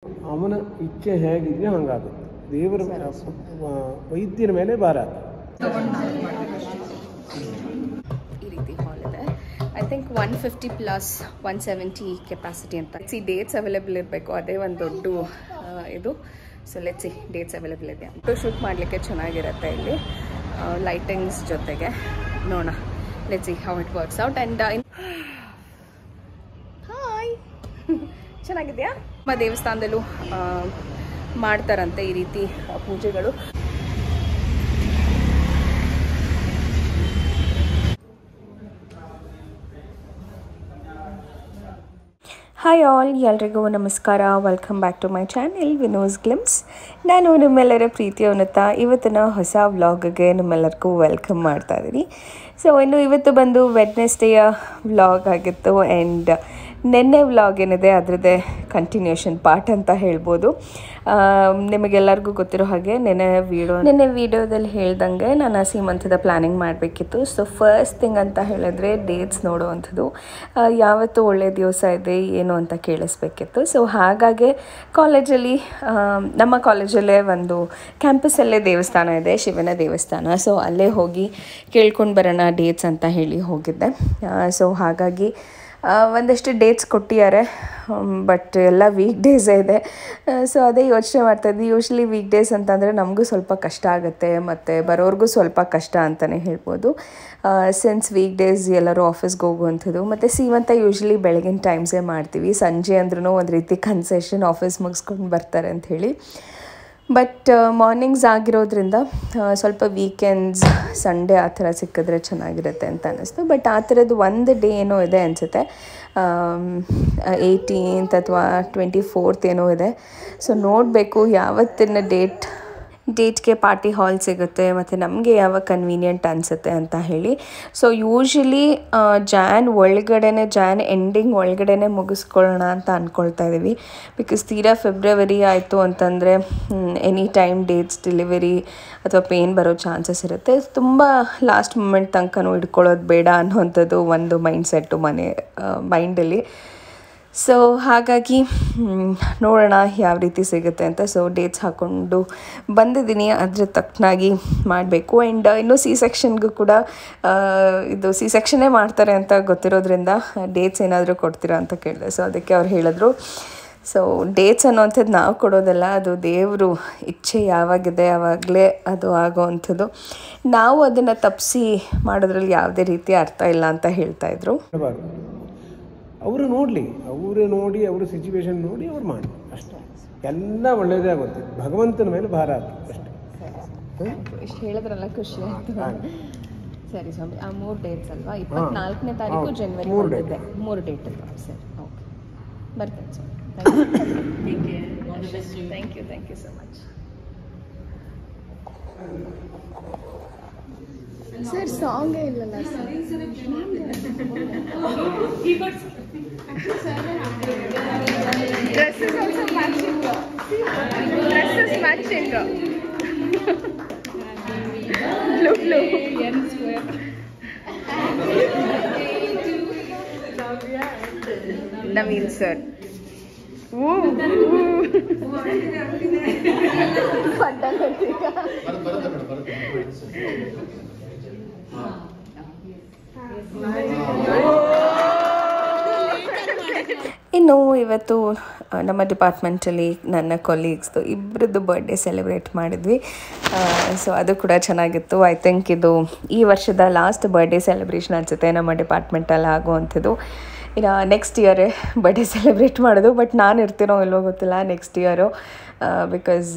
ಅವನ ಇಚ್ಛೆ ಹೇಗಿದೆಯೋ ಹಂಗಾಗುತ್ತೆ. ದೇವರ ವೈದ್ಯರ ಮೇಲೆ ಭಾರ. ಈ ರೀತಿ ಹಾಲ್ ಇದೆ. ಐ ಥಿಂಕ್ 150 ಪ್ಲಸ್ 170 ಕೆಪಾಸಿಟಿ ಅಂತ. ಡೇಟ್ಸ್ ಅವೈಲೇಬಲ್ ಇರಬೇಕು, ಅದೇ ಒಂದು ದೊಡ್ಡ ಇದು. So let's see dates available ಇದೆ. ಫೋಟೋ ಶೂಟ್ ಮಾಡಲಿಕ್ಕೆ ಚೆನ್ನಾಗಿರುತ್ತೆ ಇಲ್ಲಿ ಲೈಟಿಂಗ್ಸ್ ಜೊತೆಗೆ. ನೋಡೋಣ, let's see how it works out. And hi, ಚೆನ್ನಾಗಿದೆಯಾ? ನಮ್ಮ ದೇವಸ್ಥಾನದಲ್ಲೂ ಮಾಡ್ತಾರಂತೆ ಈ ರೀತಿ ಪೂಜೆಗಳು. ಹಾಯ್ ಆಲ್, ಎಲ್ರಿಗೂ ನಮಸ್ಕಾರ. Welcome back to my channel Vino's glimpse. ನಾನು ನಿಮ್ಮೆಲ್ಲರ ಪ್ರೀತಿಯ ಉನ್ನತ ಇವತ್ತಿನ ಹೊಸ ವ್ಲಾಗ್ಗೆ ನಿಮ್ಮೆಲ್ಲರಿಗೂ ವೆಲ್ಕಮ್ ಮಾಡ್ತಾ ಇದ್ದೀನಿ. ಸೊ ಇನ್ನು ಇವತ್ತು ಬಂದು ವೆಡ್ನೆಸ್ಡೇಯ ವ್ಲಾಗ್ ಆಗಿತ್ತು. ಆ್ಯಂಡ್ ನೆನ್ನೆ ವ್ಲಾಗ್ ಏನಿದೆ ಅದರದ್ದೇ ಕಂಟಿನ್ಯೂಷನ್ ಪಾರ್ಟ್ ಅಂತ ಹೇಳ್ಬೋದು. ನಿಮಗೆಲ್ಲರಿಗೂ ಗೊತ್ತಿರೋ ಹಾಗೆ ನೆನ್ನೆ ವೀಡಿಯೋದಲ್ಲಿ ಹೇಳ್ದಂಗೆ ನಾನು ಸೀಮಂತದ ಪ್ಲ್ಯಾನಿಂಗ್ ಮಾಡಬೇಕಿತ್ತು. ಸೊ ಫಸ್ಟ್ ಥಿಂಗ್ ಅಂತ ಹೇಳಿದ್ರೆ ಡೇಟ್ಸ್ ನೋಡುವಂಥದ್ದು, ಯಾವತ್ತು ಒಳ್ಳೆ ದಿವಸ ಇದೆ ಏನು ಅಂತ ಕೇಳಿಸ್ಬೇಕಿತ್ತು. ಸೊ ಹಾಗಾಗಿ ಕಾಲೇಜಲ್ಲಿ ನಮ್ಮ ಕಾಲೇಜಲ್ಲೇ ಒಂದು ಕ್ಯಾಂಪಸ್ಸಲ್ಲೇ ದೇವಸ್ಥಾನ ಇದೆ, ಶಿವನ ದೇವಸ್ಥಾನ. ಸೊ ಅಲ್ಲೇ ಹೋಗಿ ಕೇಳ್ಕೊಂಡು ಬರೋಣ ಡೇಟ್ಸ್ ಅಂತ ಹೇಳಿ ಹೋಗಿದ್ದೆ. ಸೊ ಹಾಗಾಗಿ ಒಂದಷ್ಟು ಡೇಟ್ಸ್ ಕೊಟ್ಟಿದ್ದಾರೆ, ಬಟ್ ಎಲ್ಲ ವೀಕ್ ಡೇಸೇ ಇದೆ. ಸೊ ಅದೇ ಯೋಚನೆ ಮಾಡ್ತಾಯಿದ್ವಿ. ಯೂಶ್ವಲಿ ವೀಕ್ ಡೇಸ್ ಅಂತಂದರೆ ನಮಗೂ ಸ್ವಲ್ಪ ಕಷ್ಟ ಆಗುತ್ತೆ, ಮತ್ತು ಬರೋರಿಗೂ ಸ್ವಲ್ಪ ಕಷ್ಟ ಅಂತಲೇ ಹೇಳ್ಬೋದು. ಸಿನ್ಸ್ ವೀಕ್ ಡೇಸ್ ಎಲ್ಲರೂ ಆಫೀಸ್ಗೆ ಹೋಗುವಂಥದ್ದು, ಮತ್ತು ಸೀಮಂತ ಯೂಶ್ವಲಿ ಬೆಳಗಿನ ಟೈಮ್ಸೇ ಮಾಡ್ತೀವಿ. ಸಂಜೆ ಅಂದ್ರೂ ಒಂದು ರೀತಿ ಕನ್ಸೆಷನ್, ಆಫೀಸ್ ಮುಗಿಸ್ಕೊಂಡು ಬರ್ತಾರೆ ಅಂಥೇಳಿ. ಬಟ್ ಮಾರ್ನಿಂಗ್ಸ್ ಆಗಿರೋದ್ರಿಂದ ಸ್ವಲ್ಪ ವೀಕೆಂಡ್ಸ್, ಸಂಡೇ ಆ ಥರ ಸಿಕ್ಕಿದ್ರೆ ಚೆನ್ನಾಗಿರುತ್ತೆ ಅಂತ ಅನ್ನಿಸ್ತು. ಬಟ್ ಆ ಥರದ್ದು ಒಂದು ಡೇ ಏನೋ ಇದೆ ಅನಿಸುತ್ತೆ, 18th ಅಥವಾ 24th ಏನೋ ಇದೆ. ಸೊ ನೋಡಬೇಕು ಯಾವತ್ತಿನ ಡೇಟ್ಗೆ ಪಾರ್ಟಿ ಹಾಲ್ ಸಿಗುತ್ತೆ ಮತ್ತು ನಮಗೆ ಯಾವಾಗ ಕನ್ವೀನಿಯೆಂಟ್ ಅನಿಸುತ್ತೆ ಅಂತ ಹೇಳಿ. ಸೊ ಯೂಶ್ವಲಿ ಜಾನ್ ಎಂಡಿಂಗ್ ಒಳಗಡೆ ಮುಗಿಸ್ಕೊಳ್ಳೋಣ ಅಂತ ಅಂದ್ಕೊಳ್ತಾ ಇದ್ದೀವಿ. ಬಿಕಾಸ್ ತೀರಾ ಫೆಬ್ರವರಿ ಆಯಿತು ಅಂತಂದರೆ ಎನಿ ಟೈಮ್ ಡೇಟ್ಸ್ ಡೆಲಿವರಿ ಅಥವಾ ಪೇನ್ ಬರೋ ಚಾನ್ಸಸ್ ಇರುತ್ತೆ. ತುಂಬ ಲಾಸ್ಟ್ ಮೂಮೆಂಟ್ ತನಕನೂ ಇಟ್ಕೊಳ್ಳೋದು ಬೇಡ ಅನ್ನೋವಂಥದ್ದು ಒಂದು ಮೈಂಡ್ಸೆಟ್ಟು ಮೈಂಡಲ್ಲಿ. ಸೊ ಹಾಗಾಗಿ ನೋಡೋಣ ಯಾವ ರೀತಿ ಸಿಗುತ್ತೆ ಅಂತ. ಸೊ ಡೇಟ್ಸ್ ಹಾಕ್ಕೊಂಡು ಬಂದಿದ್ದೀನಿ, ಅದ್ರ ತಕ್ಕನಾಗಿ ಮಾಡಬೇಕು. ಆ್ಯಂಡ್ ಇನ್ನೂ ಸೆಕ್ಷನ್ಗೂ ಕೂಡ ಇದು ಸೆಕ್ಷನ್ನೇ ಮಾಡ್ತಾರೆ ಅಂತ ಗೊತ್ತಿರೋದ್ರಿಂದ ಡೇಟ್ಸ್ ಏನಾದರೂ ಕೊಡ್ತೀರಾ ಅಂತ ಕೇಳಿದೆ. ಸೊ ಅದಕ್ಕೆ ಅವ್ರು ಹೇಳಿದ್ರು, ಸೊ ಡೇಟ್ಸ್ ಅನ್ನೋವಂಥದ್ದು ನಾವು ಕೊಡೋದಲ್ಲ, ಅದು ದೇವರು ಇಚ್ಛೆ ಯಾವಾಗಿದೆ ಆವಾಗಲೇ ಅದು ಆಗೋವಂಥದ್ದು. ನಾವು ಅದನ್ನು ತಪ್ಪಿಸಿ ಮಾಡೋದ್ರಲ್ಲಿ ಯಾವುದೇ ರೀತಿ ಅರ್ಥ ಇಲ್ಲ ಅಂತ ಹೇಳ್ತಾಯಿದ್ರು. ಅವರು ನೋಡಿ ಅವ್ರ ಸಿಚುವೇಶನ್ ನೋಡಿ ಅವ್ರು ಮಾಡಿ ಅಷ್ಟೇ, ಎಲ್ಲ ಒಳ್ಳೆಯದೇ ಆಗುತ್ತೆ. ಭಗವಂತನ ಮೇಲೆ ಭಾರ ಹಾಕಿ ಅಷ್ಟೇ. ಇಷ್ಟು ಹೇಳಿದ್ರಲ್ಲ, ಖುಷಿ ಆಯಿತು. ಸರಿ ಸ್ವಾಮಿ, ಆ 3 ಡೇಟ್ಸ್ ಅಲ್ವಾ? 24ನೇ ತಾರೀಕು ಜನವರಿ 3 ಡೇಟ್ ಅಲ್ವಾ? ಸರಿ, ಓಕೆ, ಬರ್ತೇನೆ ಸ್ವಾಮಿ. Thank you so much sir. ಸಾಂಗೇ ಇಲ್ಲಲ್ಲ sir. Dress is also matching. Dress is matching. Blue. Naveen sir. Woo. ಇನ್ನು ಇವತ್ತು ನಮ್ಮ ಡಿಪಾರ್ಟ್ಮೆಂಟಲ್ಲಿ ನನ್ನ ಕೊಲೀಗ್ಸ್ದು ಇಬ್ಬರದ್ದು ಬರ್ಡೇ ಸೆಲೆಬ್ರೇಟ್ ಮಾಡಿದ್ವಿ. ಸೊ ಅದು ಕೂಡ ಚೆನ್ನಾಗಿತ್ತು. ಐ ಥಿಂಕ್ ಇದು ಈ ವರ್ಷದ ಲಾಸ್ಟ್ ಬರ್ಡೇ ಸೆಲೆಬ್ರೇಷನ್ ಅನಿಸುತ್ತೆ ನಮ್ಮ ಡಿಪಾರ್ಟ್ಮೆಂಟಲ್ಲಿ ಆಗುವಂಥದ್ದು. ಇನ್ನು ನೆಕ್ಸ್ಟ್ ಇಯರೇ ಬರ್ಡೇ ಸೆಲೆಬ್ರೇಟ್ ಮಾಡೋದು, ಬಟ್ ನಾನು ಇರ್ತೀನೋ ಇಲ್ವೋ ಗೊತ್ತಿಲ್ಲ next year, because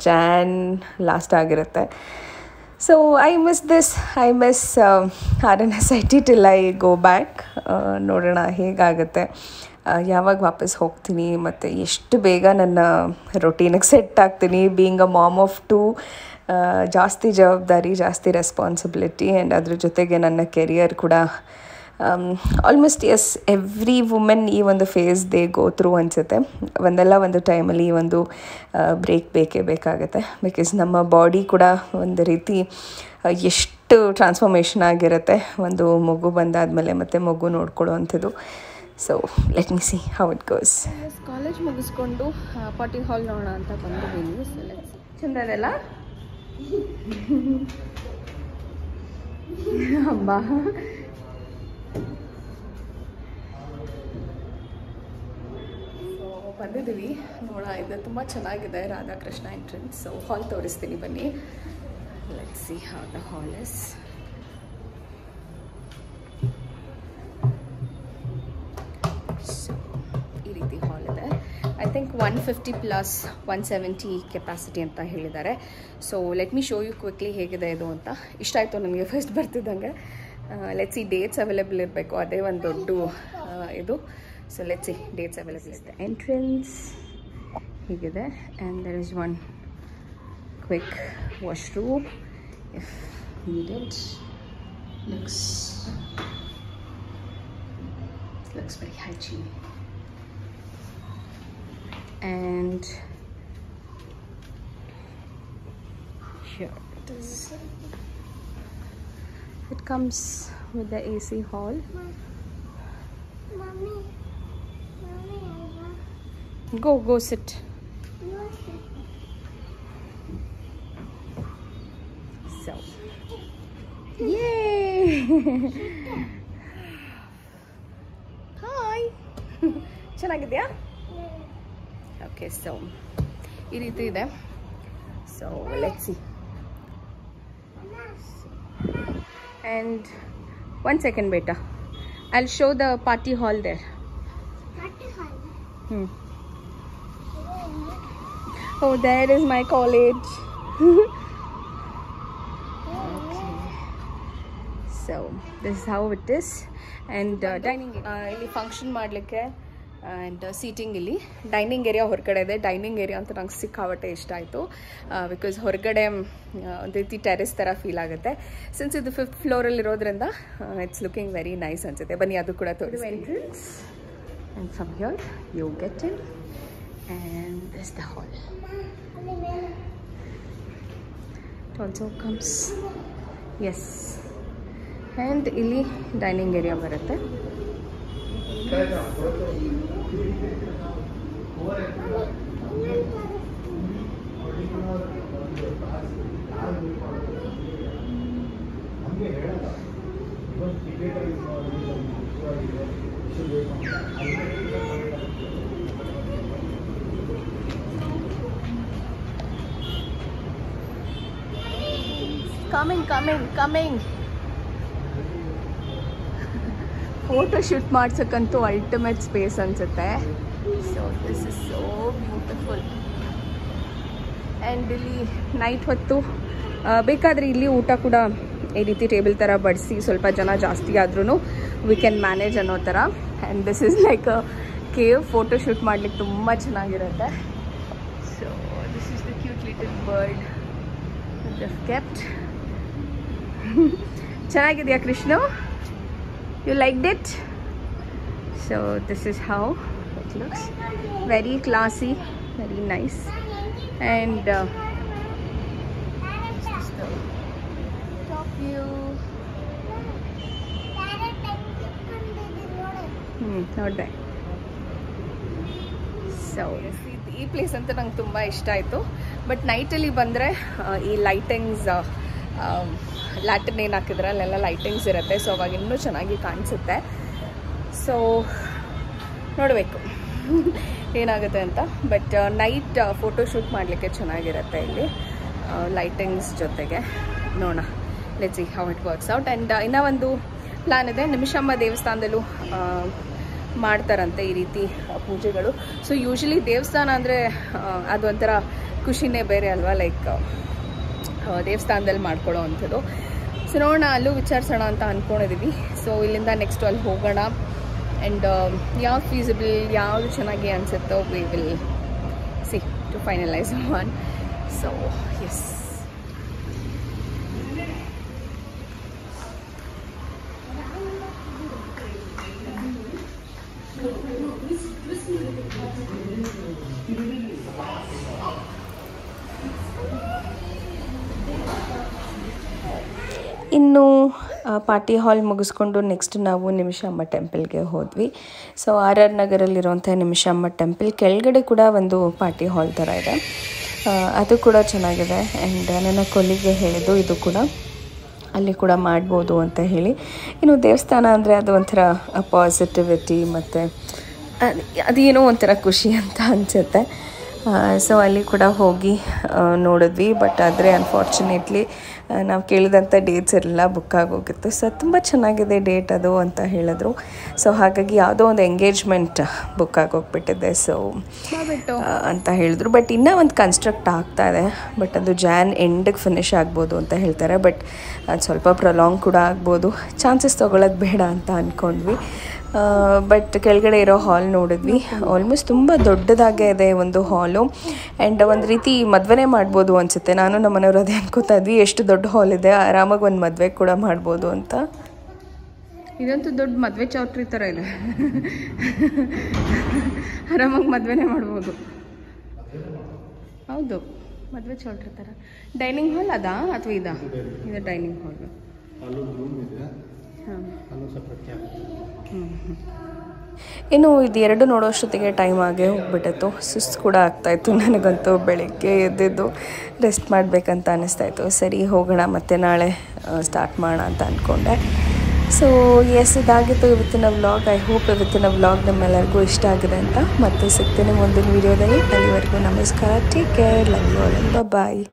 Jan last ಆಗಿರುತ್ತೆ. So I miss RNSIT till I go back. ನೋಡೋಣ ಹೇಗಾಗುತ್ತೆ, ಯಾವಾಗ ವಾಪಸ್ ಹೋಗ್ತೀನಿ ಮತ್ತು ಎಷ್ಟು ಬೇಗ ನನ್ನ ರೊಟೀನಿಗೆ ಸೆಟ್ ಆಗ್ತೀನಿ. ಬೀಯಿಂಗ್ ಅ ಮಾಮ್ ಆಫ್ 2, ಜಾಸ್ತಿ ಜವಾಬ್ದಾರಿ, ಜಾಸ್ತಿ ರೆಸ್ಪಾನ್ಸಿಬಿಲಿಟಿ. ಆ್ಯಂಡ್ ಅದ್ರ ಜೊತೆಗೆ ನನ್ನ ಕೆರಿಯರ್ ಕೂಡ ಆಲ್ಮೋಸ್ಟ್ ಎವ್ರಿ ವುಮೆನ್ ಈ ಒಂದು ಫೇಸ್ ದೇ ಗೋ ಥ್ರೂ ಅನಿಸುತ್ತೆ. ಒಂದು ಟೈಮಲ್ಲಿ ಈ ಒಂದು ಬ್ರೇಕ್ ಬೇಕಾಗುತ್ತೆ. ಬಿಕಾಸ್ ನಮ್ಮ ಬಾಡಿ ಕೂಡ ಒಂದು ರೀತಿ ಎಷ್ಟು ಟ್ರಾನ್ಸ್ಫಾರ್ಮೇಷನ್ ಆಗಿರುತ್ತೆ ಒಂದು ಮಗು ಬಂದಾದಮೇಲೆ, ಮತ್ತು ಮಗು ನೋಡ್ಕೊಳ್ಳೋ ಅಂಥದ್ದು. So let me C how it goes. College ಮುಗಿಸ್ಕೊಂಡು ಪಾರ್ಟಿ ಹಾಲ್ ನೋಡೋಣ ಅಂತ ಬಂದಿದ್ದೀನಿ. ಚಂದ ಅದೆಲ್ಲ ಹಬ್ಬ. ಬಂದಿದ್ದೀವಿ ನೋಡೋಣ. ಇದು ತುಂಬ ಚೆನ್ನಾಗಿದೆ, ರಾಧಾಕೃಷ್ಣ ಎಂಟ್ರೆನ್ಸ್. ಸೊ ಹಾಲ್ ತೋರಿಸ್ತೀನಿ ಬನ್ನಿ. Let's see how the hall is. So ಈ ರೀತಿ ಹಾಲ್ ಇದೆ. ಐ ಥಿಂಕ್ 150 ಪ್ಲಸ್ 170 ಕೆಪಾಸಿಟಿ ಅಂತ ಹೇಳಿದ್ದಾರೆ. So let me show you quickly ಹೇಗಿದೆ ಇದು ಅಂತ. ಇಷ್ಟ ಆಯಿತು ನನಗೆ ಫಸ್ಟ್ ಬರ್ತಿದ್ದಂಗೆ. ಲೆಟ್ಸ್ ಸಿ ಡೇಟ್ಸ್ ಅವೈಲೇಬಲ್ ಇರಬೇಕು, ಅದೇ ಒಂದು ದೊಡ್ಡ ಇದು. So let's see dates available. Is the entrance higide, and there is one quick washroom if needed. Looks very hygiene. And here it is. It comes with the AC hall. Mommy. Go sit. So, yay! Hi. ಚೆನ್ನಾಗಿದೆಯಾ? Okay, so ಈ ರೀತಿ ಇದೆ. So let's see. And 1 second, beta. I'll show the party hall there. Party hall. Oh, there is my college. Okay. So this is how it is. And dining ಇಲ್ಲಿ function ಮಾಡಲಿಕ್ಕೆ and seating ಇಲ್ಲಿ. Dining area ಹೊರಗಡೆ ಇದೆ. Dining area ಅಂತ ನಂಗೆ ಸಿಕ್ಕಾಬಟ್ಟೆ ಇಷ್ಟ ಆಯಿತು. ಬಿಕಾಸ್ ಹೊರಗಡೆ ಒಂದು ರೀತಿ ಟೆರೆಸ್ ಥರ ಫೀಲ್ ಆಗುತ್ತೆ. ಸಿನ್ಸ್ ಇದು 5th ಫ್ಲೋರಲ್ಲಿ ಇರೋದ್ರಿಂದ ಇಟ್ಸ್ ಲುಕಿಂಗ್ ವೆರಿ ನೈಸ್ ಅನಿಸುತ್ತೆ. ಬನ್ನಿ ಅದು ಕೂಡ ತೋರಿಸಿ. Entrance and from here you get in, and this is the hall. It also comes, yes, and illi dining area barutte. Coming. Photo shoot ಮಾಡ್ಸೋಕ್ಕಂತೂ ultimate space ಅನಿಸುತ್ತೆ. So this is so beautiful. And ಇಲ್ಲಿ night ಹೊತ್ತು ಬೇಕಾದರೆ ಇಲ್ಲಿ ಊಟ ಕೂಡ ಈ ರೀತಿ ಟೇಬಲ್ ಥರ ಬಡಿಸಿ ಸ್ವಲ್ಪ ಜನ ಜಾಸ್ತಿ ಆದ್ರೂ ವಿ ಕ್ಯಾನ್ ಮ್ಯಾನೇಜ್ ಅನ್ನೋ ಥರ. And this is like a cave. Photo shoot ಮಾಡ್ಲಿಕ್ಕೆ ತುಂಬ ಚೆನ್ನಾಗಿರುತ್ತೆ. So this is the cute little bird that kept. ಚೆನ್ನಾಗಿದೆಯಾ Krishna? You liked it? So this is how it looks. Very classy, very nice. And this is the top view. ನೋಡಿದೆ. So ಈ place ಅಂತ ನಂಗೆ ತುಂಬ ಇಷ್ಟ ಆಯಿತು. ಬಟ್ ನೈಟಲ್ಲಿ ಬಂದರೆ ಈ ಲೈಟಿಂಗ್ಸ್ ಲ್ಯಾಟರ್ನ್ ಏನು ಹಾಕಿದ್ರೆ ಅಲ್ಲೆಲ್ಲ ಲೈಟಿಂಗ್ಸ್ ಇರುತ್ತೆ. ಸೊ ಅವಾಗ ಇನ್ನೂ ಚೆನ್ನಾಗಿ ಕಾಣಿಸುತ್ತೆ. ಸೊ ನೋಡಬೇಕು ಏನಾಗುತ್ತೆ ಅಂತ. ಬಟ್ ನೈಟ್ ಫೋಟೋ ಶೂಟ್ ಮಾಡಲಿಕ್ಕೆ ಚೆನ್ನಾಗಿರುತ್ತೆ ಇಲ್ಲಿ ಲೈಟಿಂಗ್ಸ್ ಜೊತೆಗೆ. ನೋಡೋಣ, let's see how it works out. And ಇನ್ನೂ ಒಂದು ಪ್ಲ್ಯಾನ್ ಇದೆ. ನಿಮಿಷಾಂಬ ದೇವಸ್ಥಾನದಲ್ಲೂ ಮಾಡ್ತಾರಂತೆ ಈ ರೀತಿ ಪೂಜೆಗಳು. ಸೊ ಯೂಶ್ವಲಿ ದೇವಸ್ಥಾನ ಅಂದರೆ ಅದೊಂಥರ ಖುಷಿನೇ ಬೇರೆ ಅಲ್ವಾ, ಲೈಕ್ ದೇವಸ್ಥಾನದಲ್ಲಿ ಮಾಡ್ಕೊಳ್ಳೋ ಅಂಥದ್ದು. ಸೊ ನೋಡೋಣ, ಅಲ್ಲೂ ವಿಚಾರಿಸೋಣ ಅಂತ ಅಂದ್ಕೊಂಡಿದ್ದೀವಿ. ಸೊ ಇಲ್ಲಿಂದ ನೆಕ್ಸ್ಟ್ ಅಲ್ಲಿ ಹೋಗೋಣ. ಆ್ಯಂಡ್ ಯಾವ್ದು ಫೀಸಿಬಲ್, ಯಾವುದು ಚೆನ್ನಾಗಿ ಅನಿಸುತ್ತೋ we will see to finalise one. So yes, ಇನ್ನು ಪಾರ್ಟಿ ಹಾಲ್ ಮುಗಿಸ್ಕೊಂಡು ನೆಕ್ಸ್ಟ್ ನಾವು ನಿಮಿಷಾಂಬ ಟೆಂಪಲ್ಗೆ ಹೋದ್ವಿ. ಸೊ RR ನಗರಲ್ಲಿರುವಂಥ ನಿಮಿಷಾಂಬ ಟೆಂಪಲ್ ಕೆಳಗಡೆ ಕೂಡ ಒಂದು ಪಾರ್ಟಿ ಹಾಲ್ ಥರ ಇದೆ. ಅದು ಕೂಡ ಚೆನ್ನಾಗಿದೆ. ಆ್ಯಂಡ್ ನನ್ನ ಕೊಲ್ಲಿಗೆ ಹೇಳಿದ್ದು ಇದು ಕೂಡ ಅಲ್ಲಿ ಕೂಡ ಮಾಡ್ಬೋದು ಅಂತ ಹೇಳಿ. ಇನ್ನು ದೇವಸ್ಥಾನ ಅಂದರೆ ಅದು ಒಂಥರ ಪಾಸಿಟಿವಿಟಿ ಮತ್ತು ಅದೇನೋ ಒಂಥರ ಖುಷಿ ಅಂತ ಅನಿಸುತ್ತೆ. ಸೊ ಅಲ್ಲಿ ಕೂಡ ಹೋಗಿ ನೋಡಿದ್ವಿ. ಬಟ್ ಆದರೆ ಅನ್ಫಾರ್ಚುನೇಟ್ಲಿ ನಾವು ಕೇಳಿದಂಥ ಡೇಟ್ಸ್ ಎಲ್ಲ ಬುಕ್ ಆಗೋಗಿತ್ತು. ಸೊ ತುಂಬ ಚೆನ್ನಾಗಿದೆ ಡೇಟ್ ಅದು ಅಂತ ಹೇಳಿದ್ರು. ಸೊ ಹಾಗಾಗಿ ಯಾವುದೋ ಒಂದು ಎಂಗೇಜ್ಮೆಂಟ್ ಬುಕ್ ಆಗೋಗ್ಬಿಟ್ಟಿದೆ. ಸೊ ಅಂತ ಹೇಳಿದ್ರು. ಬಟ್ ಇನ್ನೂ ಒಂದು ಕನ್ಸ್ಟ್ರಕ್ಟ್ ಆಗ್ತಾ ಇದೆ. ಬಟ್ ಅದು ಜಾನ್ ಎಂಡಿಗೆ ಫಿನಿಷ್ ಆಗ್ಬೋದು ಅಂತ ಹೇಳ್ತಾರೆ. ಬಟ್ ಅದು ಸ್ವಲ್ಪ ಪ್ರೊಲಾಂಗ್ ಕೂಡ ಆಗ್ಬೋದು. ಚಾನ್ಸಸ್ ತೊಗೊಳೋದು ಬೇಡ ಅಂತ ಅಂದ್ಕೊಂಡ್ವಿ. ಬಟ್ ಕೆಳಗಡೆ ಇರೋ ಹಾಲ್ ನೋಡಿದ್ವಿ. ಆಲ್ಮೋಸ್ಟ್ ತುಂಬ ದೊಡ್ಡದಾಗೇ ಇದೆ ಒಂದು ಹಾಲು. ಆ್ಯಂಡ್ ಒಂದು ರೀತಿ ಮದುವೆನೇ ಮಾಡ್ಬೋದು ಅನಿಸುತ್ತೆ. ನಾನು ನಮ್ಮ ಮನೆಯವರು ಅದೇ ಅನ್ಕೋತಾ ಇದ್ವಿ, ಎಷ್ಟು ದೊಡ್ಡ ಹಾಲ್ ಇದೆ, ಆರಾಮಾಗಿ ಒಂದು ಮದುವೆ ಕೂಡ ಮಾಡ್ಬೋದು ಅಂತ. ಇದಂತೂ ದೊಡ್ಡ ಮದುವೆ ಚೌಟ್ರಿ ಥರ ಇದೆ. ಆರಾಮಾಗಿ ಮದುವೆನೇ ಮಾಡ್ಬೋದು. ಹೌದು, ಮದುವೆ ಚೌಟ್ರಿ ಥರ. ಡೈನಿಂಗ್ ಹಾಲ್ ಅದಾ ಅಥವಾ ಇದಾ? ಇದು ಡೈನಿಂಗ್ ಹಾಲ್. ಇನ್ನು ಇದು ಎರಡು ನೋಡೋಷ್ಟೊತ್ತಿಗೆ ಟೈಮ್ ಆಗೇ ಹೋಗ್ಬಿಟ್ಟಿತ್ತು. ಸುಸ್ತು ಕೂಡ ಆಗ್ತಾಯಿತ್ತು ನನಗಂತೂ. ಬೆಳಗ್ಗೆ ಎದ್ದಿದ್ದು ರೆಸ್ಟ್ ಮಾಡಬೇಕಂತ ಅನ್ನಿಸ್ತಾಯಿತ್ತು. ಸರಿ ಹೋಗೋಣ ಮತ್ತು ನಾಳೆ ಸ್ಟಾರ್ಟ್ ಮಾಡೋಣ ಅಂತ ಅಂದ್ಕೊಂಡೆ. ಸೊ ಎಸ್, ಇದಾಗಿತ್ತು ಇವತ್ತಿನ ವ್ಲಾಗ್. ಐ ಹೋಪ್ ಇವತ್ತಿನ ವ್ಲಾಗ್ ನಮ್ಮೆಲ್ಲರಿಗೂ ಇಷ್ಟ ಆಗಿದೆ ಅಂತ. ಮತ್ತೆ ಸಿಗ್ತೇನೆ ಮುಂದಿನ ವೀಡಿಯೋದಲ್ಲಿ. ಅಲ್ಲಿವರೆಗೂ ನಮಸ್ಕಾರ. Take care. Love you all. Bye.